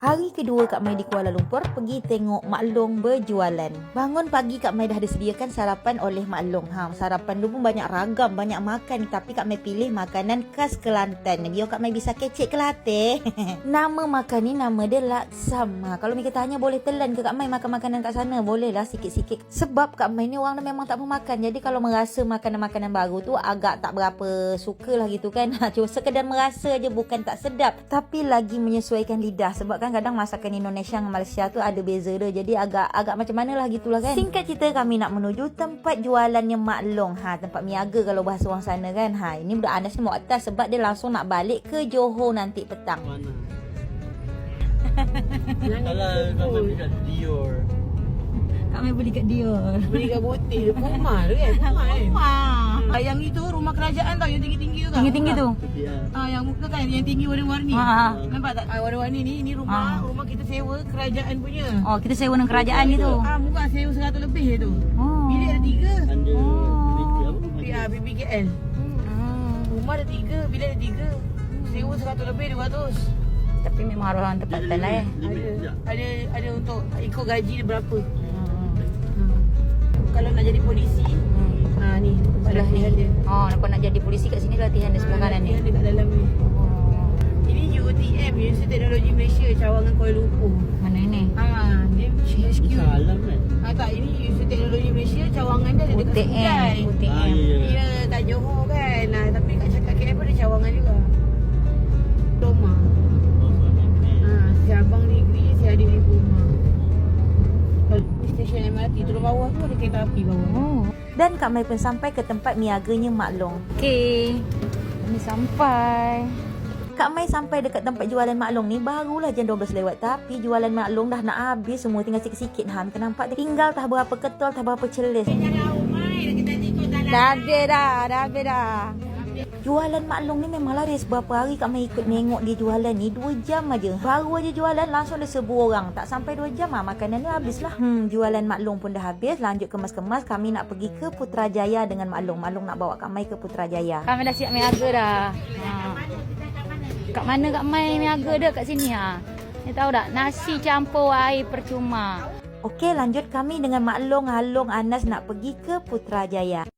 Hari kedua Kak Mai di Kuala Lumpur pergi tengok Mak Long berjualan. Bangun pagi Kak Mai dah disediakan sarapan oleh Mak Long. Sarapan tu pun banyak ragam, banyak makan, tapi Kak Mai pilih makanan khas Kelantan. Biar Kak Mai bisa kecek Kelantan. Nama makan ni nama dia laksam. Kalau mereka tanya boleh telan ke Kak Mai makan makanan kat sana? Boleh lah sikit-sikit. Sebab Kak Mai ni orang memang tak pernah makan. Jadi kalau merasa makanan-makanan baru tu agak tak berapa suka lah gitu kan. Cuma sekedar merasa je, bukan tak sedap, tapi lagi menyesuaikan lidah. Sebab kan kadang masakan Indonesia dengan Malaysia tu ada beza dia. Jadi agak macam mana lah gitulah kan. Singkat cerita, kami nak menuju tempat jualannya Mak Long. Tempat niaga kalau bahasa orang sana kan. Ini budak Anas ni mau atas sebab dia langsung nak balik ke Johor nanti petang. Mana? Kalau kami beli kat Dior. Kami beli kat Dior. Beli kat butik Puma tu kan? Puma. Yang itu rumah kerajaan tau, yang tinggi-tinggi tu kan? Tinggi-tinggi tu. Yang tu kan, yang tinggi warna-warni. Nampak tak? Warna-warni ni rumah kita sewa kerajaan punya. Oh, kita sewa dengan kerajaan gitu. Murah, sewa 100 lebih tu. Bilik ada 3. BBKL. Rumah ada 3, bilik ada 3. Sewa 100 lebih 200. Tapi memang harus orang tempatan lah Ada untuk ikut gaji dia berapa. Kalau nak jadi polisi, ni latihan dia. Nampak nak jadi polisi kat sini latihan dia sebelah kanan ni. Latihan dia kat dalam ni. Ini UTM, Universiti Teknologi Malaysia, Cawangan Kuala Lumpur. Mana ini? Dia HQ. Salam kan? Tak, ini Universiti Teknologi Malaysia, Cawangan dia dekat Sungai. UTM. Ya, kat Johor kan. Tapi kat cakap KL pun ada Cawangan juga. Diploma. Si abang degree, si adik diploma. Di stesen MRT turun bawah tu ada kereta api bawah. Dan Kak Mai pun sampai ke tempat niaganya Mak Long. Okey, kami sampai. Kak Mai sampai dekat tempat jualan Mak Long ni barulah jam 12 lewat. Tapi jualan Mak Long dah nak habis semua, tinggal sikit-sikit. Kita nampak dia tinggal tak berapa ketol, tak berapa celis. Dah habis dah. Jualan Mak Long ni memang laris. Berapa hari Kak Mai ikut tengok dia jualan ni, 2 jam aja. Baru aja jualan langsung ada 1000 orang. Tak sampai 2 jam makanan ni habis lah. Jualan Mak Long pun dah habis. Lanjut kemas-kemas, kami nak pergi ke Putrajaya dengan Mak Long. Mak Long nak bawa Kak Mai ke Putrajaya. Kami dah siap niaga dah. Kat mana Kak Mai niaga dah kat sini Ni tahu tak? Nasi campur air percuma. Okey, lanjut kami dengan Mak Long, Halong, Anas nak pergi ke Putrajaya.